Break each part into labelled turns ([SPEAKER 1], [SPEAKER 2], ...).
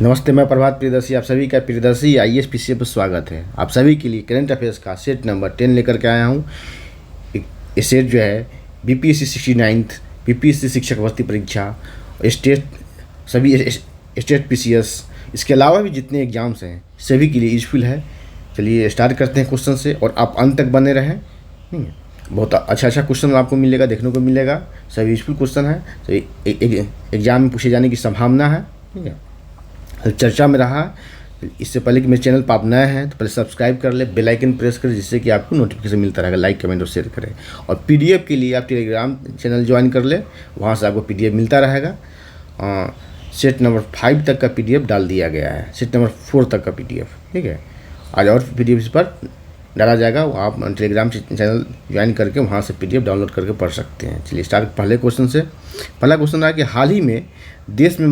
[SPEAKER 1] नमस्ते, मैं प्रभात प्रियदर्शी, आप सभी का प्रियदर्शी आईएएस पीसीए पर स्वागत है। आप सभी के लिए करंट अफेयर्स का सेट नंबर 10 लेकर के आया हूँ। ये सेट जो है बीपीएससी 69th बीपीएससी शिक्षक भर्ती परीक्षा, स्टेट सभी स्टेट पीसीएस, इसके अलावा भी जितने एग्जाम्स हैं सभी के लिए यूजफुल है। चलिए स्टार्ट करते हैं क्वेश्चन से, और आप अंत तक बने रहें। बहुत अच्छा क्वेश्चन आपको मिलेगा, देखने को मिलेगा। सभी यूजफुल क्वेश्चन है, तो एग्जाम में पूछे जाने की संभावना है। ठीक है, चर्चा में रहा। इससे पहले कि मेरे चैनल पर आप नए हैं तो पहले सब्सक्राइब कर ले, बेल आइकन प्रेस करें, जिससे कि आपको नोटिफिकेशन मिलता रहेगा। लाइक, कमेंट और शेयर करें। और पीडीएफ के लिए आप टेलीग्राम चैनल ज्वाइन कर ले, वहाँ से आपको पीडीएफ मिलता रहेगा। सेट नंबर 5 तक का पीडीएफ डाल दिया गया है, सेट नंबर 4 तक का पीडीएफ। ठीक है, आज और पीडीएफ इस पर डाला जाएगा, आप टेलीग्राम चैनल ज्वाइन करके वहाँ से पीडीएफ डाउनलोड करके पढ़ सकते हैं। चलिए स्टार्ट पहले क्वेश्चन से। पहला क्वेश्चन रहा कि हाल ही में देश में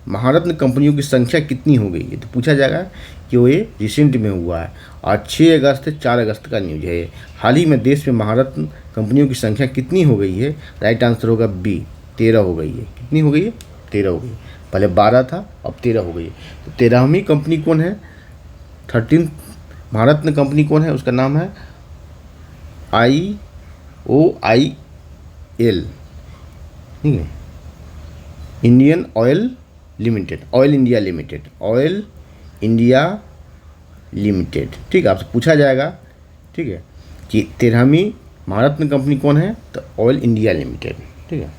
[SPEAKER 1] महारत्न कंपनियों की संख्या कितनी हो गई है। तो पूछा जाएगा कि वो ये रिसेंट में हुआ है, आज 6 अगस्त से 4 अगस्त का न्यूज है। हाल ही में देश में महारत्न कंपनियों की संख्या कितनी हो गई है। राइट आंसर होगा बी, 13 हो गई है। कितनी हो गई है? 13 हो गई। पहले 12 था, अब 13 हो गई है। तो 13वीं कंपनी कौन है? 13 महारत्न कंपनी कौन है? उसका नाम है IOIL, ठीक है, Indian oil limited, oil India limited. ठीक है, आपसे पूछा जाएगा, ठीक है, कि 13वीं महारत्न कंपनी कौन है? तो ऑयल इंडिया लिमिटेड। ठीक है,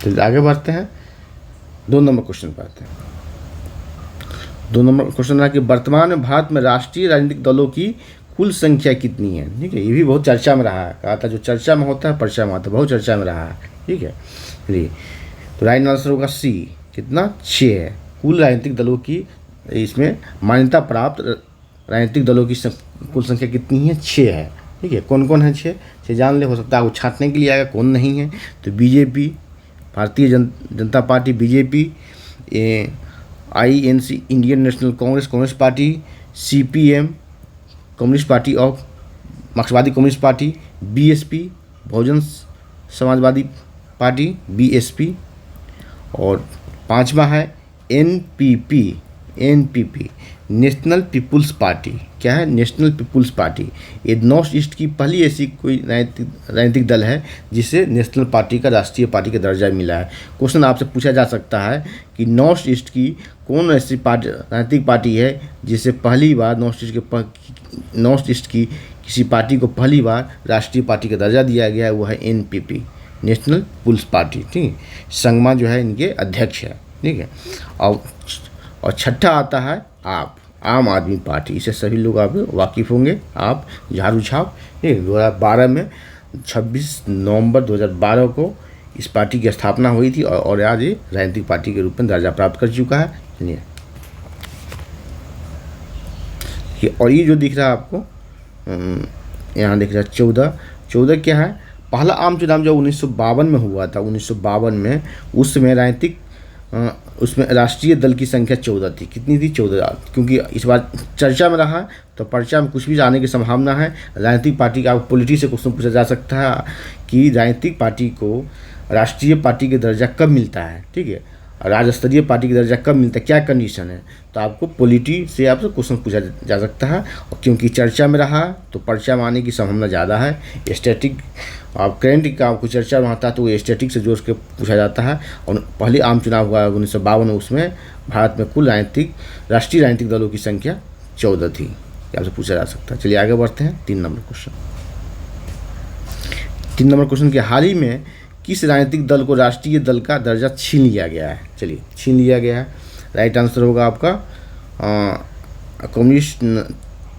[SPEAKER 1] तो आगे बढ़ते हैं, 2 नंबर क्वेश्चन पर आते हैं। 2 नंबर क्वेश्चन रहा कि वर्तमान में भारत में राष्ट्रीय राजनीतिक दलों की कुल संख्या कितनी है। ठीक है, ये भी बहुत चर्चा में रहा है। कहा था जो चर्चा में होता है पर्चा में आता है, बहुत चर्चा में रहा है। ठीक है, चलिए, तो राइट आंसर होगा सी, कितना? 6 है। कुल राजनीतिक दलों की, इसमें मान्यता प्राप्त राजनीतिक दलों की कुल संख्या कितनी है? 6 है। ठीक है, कौन कौन है? 6 जान ले, हो सकता है वो छांटने के लिए आएगा कौन नहीं है। तो BJP, Bharatiya Janata party, BJP, INC, Indian national Congress party, CPM, communist party of मार्क्सवादी communist party, BSP, Bahujan Samajwadi party, BSP, और 5वां है NPP, नेशनल पीपुल्स पार्टी। क्या है? National People's Party. ये नॉर्थ ईस्ट की पहली ऐसी कोई राजनीतिक दल है जिसे नेशनल पार्टी का, राष्ट्रीय पार्टी का दर्जा मिला है। क्वेश्चन आपसे पूछा जा सकता है कि नॉर्थ ईस्ट की कौन ऐसी राजनीतिक पार्टी है जिसे पहली बार नॉर्थ ईस्ट की किसी पार्टी को पहली बार राष्ट्रीय पार्टी का दर्जा दिया गया है। वो है NPP, नेशनल पीपुल्स पार्टी। ठीक है, संगमा जो है इनके अध्यक्ष है। ठीक है, और छठा आता है आप, आम आदमी पार्टी। इसे सभी लोग आप वाकिफ़ होंगे। आप झाड़ू छाप, 2012 में 26 नवंबर 2012 को इस पार्टी की स्थापना हुई थी, और आज ये राजनीतिक पार्टी के रूप में दर्जा प्राप्त कर चुका है। चलिए, और ये जो दिख रहा है आपको यहाँ दिख रहा है 14 क्या है? पहला आम चुनाव जो 1952 में हुआ था, 1952 में, उसमें उसमें राष्ट्रीय दल की संख्या 14 थी। कितनी थी? 14। क्योंकि इस बार चर्चा में रहा तो पर्चा में कुछ भी आने की संभावना है। राजनीतिक पार्टी का पॉलिटी से क्वेश्चन पूछा जा सकता है कि राजनीतिक पार्टी को राष्ट्रीय पार्टी का दर्जा कब मिलता है। ठीक है, राज्य स्तरीय पार्टी का दर्जा कब मिलता है, क्या कंडीशन है। तो आपको पॉलिटी से आपसे क्वेश्चन पूछा जा सकता है, और क्योंकि चर्चा में रहा तो पर्चा में आने की संभावना ज़्यादा है। स्टैटिक, आप करेंट का आपको चर्चा में आता है तो वो स्टैटिक से जोड़ के पूछा जाता है। और पहले आम चुनाव हुआ 1952, उसमें भारत में कुल राष्ट्रीय राजनीतिक दलों की संख्या 14 थी। आपसे पूछा जा सकता है। चलिए आगे बढ़ते हैं, 3 नंबर क्वेश्चन। 3 नंबर क्वेश्चन के हाल ही में किस राजनीतिक दल को राष्ट्रीय दल का दर्जा छीन लिया गया है। चलिए, छीन लिया गया है। राइट आंसर होगा आपका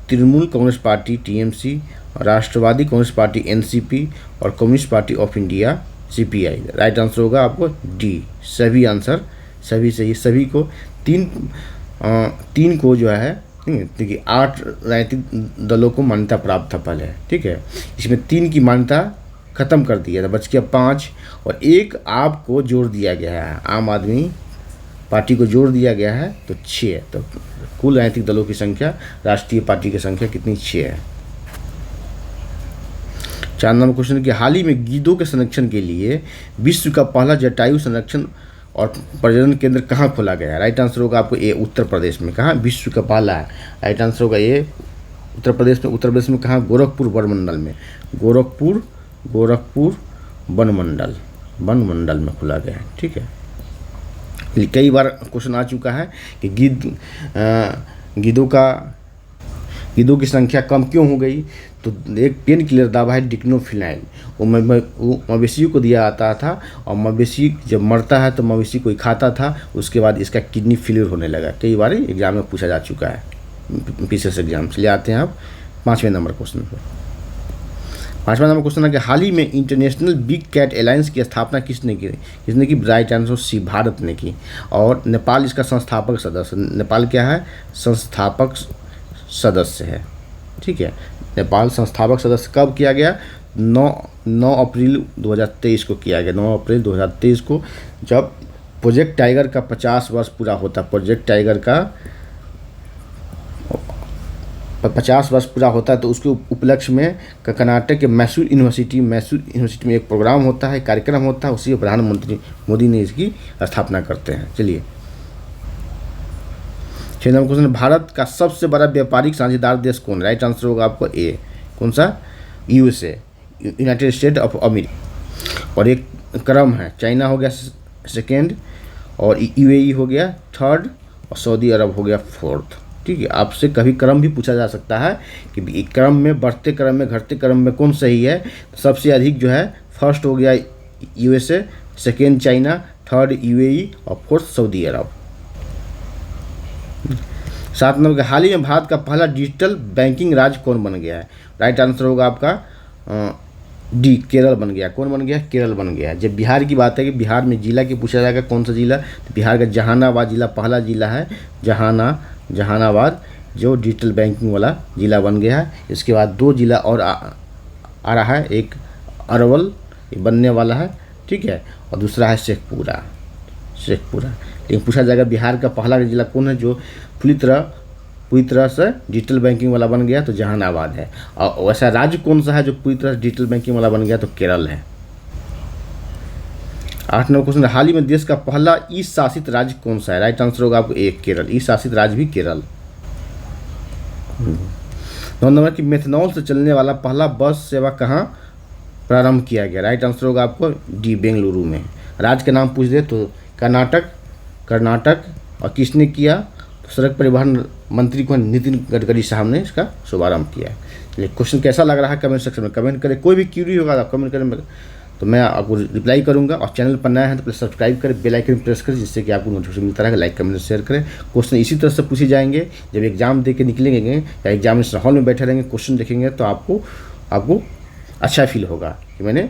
[SPEAKER 1] तृणमूल कांग्रेस पार्टी TMC, राष्ट्रवादी कांग्रेस पार्टी NCP, और communist party of India CPI। Right answer होगा आपको D, सभी आंसर, सभी सही। सभी को 3 को जो है, देखिए 8 राजनीतिक दलों को मान्यता प्राप्त था पहले। ठीक है, इसमें 3 की मान्यता ख़त्म कर दिया था, बच गया 5, और 1 आपको जोड़ दिया गया है, आम आदमी पार्टी को जोड़ दिया गया है, तो 6 है। तो कुल राजनीतिक दलों की संख्या, राष्ट्रीय पार्टी की संख्या कितनी? 6 है। 4 नंबर क्वेश्चन कि हाल ही में गीदों के संरक्षण के लिए विश्व का पहला जटायु संरक्षण और प्रजनन केंद्र कहाँ खोला गया है? राइट आंसर होगा आपको ए, उत्तर प्रदेश में। कहाँ? विश्व का पहला है। राइट आंसर होगा ए, उत्तर प्रदेश में। उत्तर प्रदेश में कहाँ? गोरखपुर वनमंडल में। गोरखपुर वनमंडल में खोला गया है। ठीक है, कई बार क्वेश्चन आ चुका है कि गिद्धों की संख्या कम क्यों हो गई? तो एक पेन किलर दवा है डिक्लोफिनाइल, वो मवेशियों को दिया जाता था, और मवेशी जब मरता है तो मवेशी कोई खाता था, उसके बाद इसका किडनी फेलियर होने लगा। कई बार एग्जाम में पूछा जा चुका है, पीसीएस एग्जाम। चलिए आते हैं आप 5वें नंबर क्वेश्चन पर। 5वां नंबर क्वेश्चन है कि हाल ही में इंटरनेशनल बिग कैट अलायंस की स्थापना किसने की? राइट आंसर सी, भारत ने की। और नेपाल इसका संस्थापक सदस्य। नेपाल क्या है? संस्थापक सदस्य है। ठीक है, नेपाल संस्थापक सदस्य कब किया गया? 9 अप्रैल 2023 को किया गया। 9 अप्रैल 2023 को, जब प्रोजेक्ट टाइगर का 50 वर्ष पूरा होता। प्रोजेक्ट टाइगर का 50 वर्ष पूरा होता है, तो उसके उपलक्ष्य में कर्नाटक के मैसूर यूनिवर्सिटी में एक प्रोग्राम होता है, कार्यक्रम होता है, उसी प्रधानमंत्री मोदी ने इसकी स्थापना करते हैं। चलिए 6 नंबर क्वेश्चन, भारत का सबसे बड़ा व्यापारिक साझेदार देश कौन? राइट आंसर होगा आपको ए, कौन सा? USA, United state of America. और एक क्रम है, चाइना हो गया सेकेंड, और यूएई हो गया थर्ड, और सऊदी अरब हो गया फोर्थ। ठीक है, आपसे कभी क्रम भी पूछा जा सकता है कि क्रम में, बढ़ते क्रम में, घटते क्रम में कौन सही है? सबसे अधिक जो है फर्स्ट हो गया USA, second China, third UAE और फोर्थ सऊदी अरब। 7 नंबर, हाल ही में भारत का पहला डिजिटल बैंकिंग राज्य कौन बन गया है? राइट आंसर होगा आपका डी, केरल बन गया। कौन बन गया? केरल बन गया। जब बिहार की बात है कि बिहार में जिला की पूछा जाएगा कौन सा जिला, तो बिहार का जहानाबाद जिला पहला जिला है। जहानाबाद जो डिजिटल बैंकिंग वाला जिला बन गया है। इसके बाद 2 जिला और आ रहा है, एक अरवल बनने वाला है। ठीक है, और दूसरा है शेखपुरा। लेकिन पूछा जाएगा बिहार का पहला जिला कौन है जो पूरी तरह से डिजिटल बैंकिंग वाला बन गया? तो जहानाबाद है। और वैसा राज्य कौन सा है जो पूरी तरह से डिजिटल बैंकिंग वाला बन गया? तो केरल है। 8 नंबर क्वेश्चन, हाल ही में देश का पहला ई शासित राज्य कौन सा है? राइट आंसर होगा आपको एक, केरल। ई शासित राज्य भी केरल। 9 नंबर की मेथनॉल से चलने वाला पहला बस सेवा कहाँ प्रारंभ किया गया? राइट आंसर होगा आपको डी, बेंगलुरु में। राज्य का नाम पूछ दे तो कर्नाटक। और किसने किया? तो सड़क परिवहन मंत्री को नितिन गडकरी साहब ने इसका शुभारंभ किया। चलिए क्वेश्चन कैसा लग रहा है कमेंट सेक्शन में कमेंट करें। कोई भी क्यूरी होगा तो कमेंट करें, तो मैं आपको रिप्लाई करूंगा। और चैनल पर नया है तो प्लीज़ सब्सक्राइब करें, बेल आइकन प्रेस करें, जिससे कि आपको नोटिफिकेशन मिलता रहेगा। लाइक कमेंट शेयर करें। क्वेश्चन इसी तरह से पूछे जाएंगे जब एग्जाम दे के निकलेंगे या एग्जामिनेशन हॉल में बैठे रहेंगे, क्वेश्चन देखेंगे तो आपको अच्छा फील होगा कि मैंने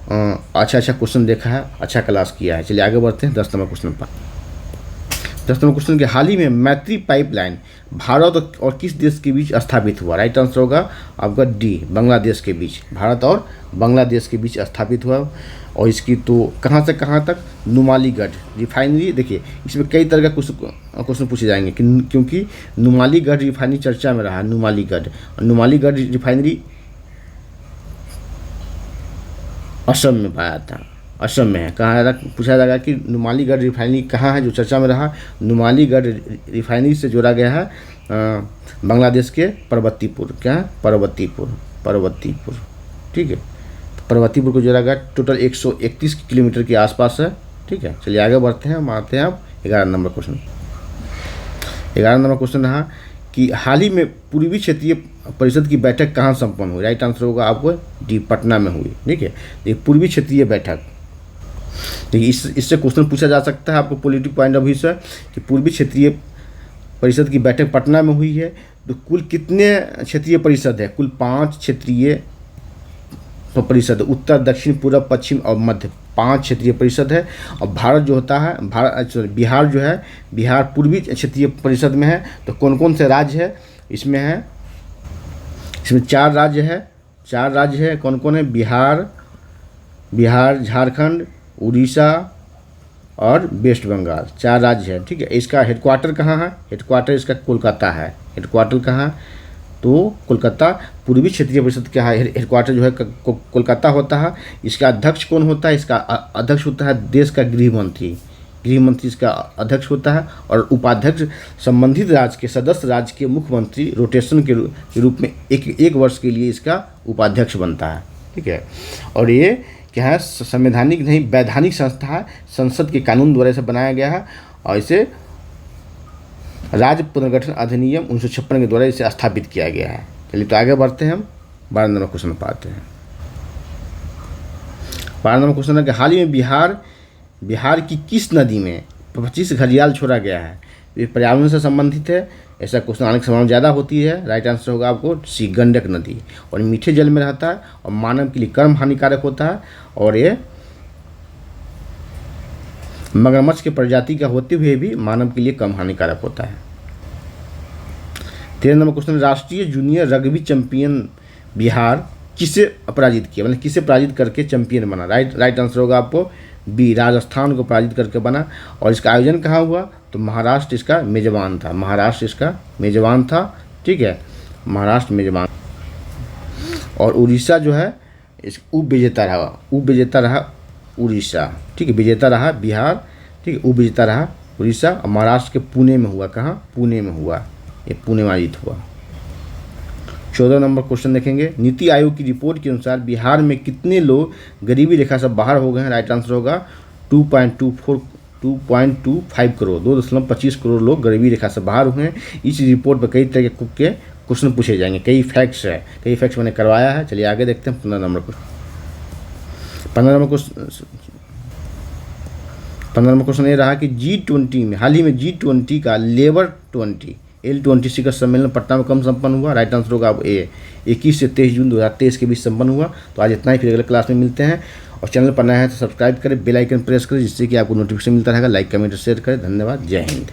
[SPEAKER 1] अच्छा क्वेश्चन देखा है, अच्छा क्लास किया है। चलिए आगे बढ़ते हैं 10 नंबर क्वेश्चन पर। 10 नंबर क्वेश्चन के, हाल ही में मैत्री पाइपलाइन भारत और किस देश के बीच स्थापित हुआ? राइट आंसर होगा आपका डी, बांग्लादेश के बीच। भारत और बांग्लादेश के बीच स्थापित हुआ। और इसकी तो कहाँ से कहाँ तक? नुमालीगढ़ रिफाइनरी। देखिए इसमें कई तरह का क्वेश्चन पूछे जाएंगे क्योंकि नुमालीगढ़ रिफाइनरी चर्चा में रहा। नुमालीगढ़ रिफाइनरी असम में पाया था, असम में है। कहाँ पूछा जाएगा कि नुमालीगढ़ रिफाइनरी कहाँ है जो चर्चा में रहा? नुमालीगढ़ रिफाइनरी से जोड़ा गया है बांग्लादेश के पर्वतीपुर। क्या है? पर्वतीपुर। ठीक है, पर्वतीपुर को जोड़ा गया। टोटल 131 किलोमीटर के आसपास है। ठीक है, चलिए आगे बढ़ते हैं। हम आते हैं अब 11 नंबर क्वेश्चन। 11 नंबर क्वेश्चन रहा कि हाल ही में पूर्वी क्षेत्रीय परिषद की बैठक कहाँ संपन्न हुई? राइट आंसर होगा आपको डी, पटना में हुई। ठीक है, ये पूर्वी क्षेत्रीय बैठक। देखिए इससे क्वेश्चन पूछा जा सकता है आपको पॉलिटिकल पॉइंट ऑफ व्यू से कि पूर्वी क्षेत्रीय परिषद की बैठक पटना में हुई है। तो कुल कितने क्षेत्रीय परिषद है? कुल 5 क्षेत्रीय परिषद, उत्तर, दक्षिण, पूर्व, पश्चिम और मध्य, 5 क्षेत्रीय परिषद है। और भारत जो होता है बिहार जो है, बिहार पूर्वी क्षेत्रीय परिषद में है। तो कौन कौन से राज्य है इसमें? 4 राज्य है। कौन कौन है? बिहार, झारखंड, उड़ीसा और वेस्ट बंगाल, 4 राज्य है। ठीक है, इसका हेडक्वार्टर कहाँ है? हेडक्वार्टर इसका कोलकाता है। हेडक्वार्टर कहाँ? तो कोलकाता। पूर्वी क्षेत्रीय परिषद क्या है? हेडक्वार्टर जो है कोलकाता होता है। इसका अध्यक्ष कौन होता है? इसका अध्यक्ष होता है देश का गृह गृह मंत्री इसका अध्यक्ष होता है और उपाध्यक्ष संबंधित राज्य के सदस्य राज्य के मुख्यमंत्री रोटेशन के रूप में एक वर्ष के लिए इसका उपाध्यक्ष बनता है। ठीक है, और ये क्या है, संवैधानिक नहीं वैधानिक संस्था है, संसद के कानून द्वारा इसे बनाया गया है और इसे राज्य पुनर्गठन अधिनियम 1956 के द्वारा इसे स्थापित किया गया है। चलिए तो आगे बढ़ते हैं, हम 12 नंबर क्वेश्चन में पाते हैं। 12 नंबर क्वेश्चन है कि हाल ही में बिहार की किस नदी में 25 घड़ियाल छोड़ा गया है? ये पर्यावरण से संबंधित है, ऐसा क्वेश्चन आने की संभावना ज़्यादा होती है। राइट आंसर होगा आपको सी, गंडक नदी। और मीठे जल में रहता है और मानव के लिए कम हानिकारक होता है और ये मगरमच्छ के प्रजाति का होते हुए भी मानव के लिए कम हानिकारक होता है। 13 नंबर क्वेश्चन, राष्ट्रीय जूनियर रग्बी चैंपियन बिहार किसे पराजित किया, मतलब किसे पराजित करके चैंपियन बना? राइट आंसर होगा आपको बी, राजस्थान को पराजित करके बना। और इसका आयोजन कहाँ हुआ? तो महाराष्ट्र इसका मेजबान था, महाराष्ट्र इसका मेजबान था। ठीक है, महाराष्ट्र मेजबान। और उड़ीसा जो है इस उप विजेता रहा उड़ीसा। ठीक है, विजेता रहा बिहार। ठीक है, उप विजेता रहा उड़ीसा। और महाराष्ट्र के पुणे में हुआ, कहाँ? पुणे में हुआ, ये पुणे में आयोजित हुआ। 14 नंबर क्वेश्चन देखेंगे, नीति आयोग की रिपोर्ट के अनुसार बिहार में कितने लोग गरीबी रेखा से बाहर हो गए हैं? राइट आंसर होगा 2.25 करोड़, 2.25 करोड़ लोग गरीबी रेखा से बाहर हुए हैं। इस रिपोर्ट पर कई तरह के क्वेश्चन पूछे जाएंगे, कई फैक्ट्स मैंने करवाया है। चलिए आगे देखते हैं 15 नंबर क्वेश्चन ये रहा कि G20 में हाल ही में G20 का लेबर 20 L20 शिखर सम्मेलन पटना में कब संपन्न हुआ? राइट आंसर होगा अब ए, 21 से 23 जून 2023 के बीच संपन्न हुआ। तो आज इतना ही, फिर अगले क्लास में मिलते हैं। और चैनल पर नया है तो सब्सक्राइब करें, बेल आइकन प्रेस करें, जिससे कि आपको नोटिफिकेशन मिलता रहेगा। लाइक कमेंट शेयर करें। धन्यवाद, जय हिंद।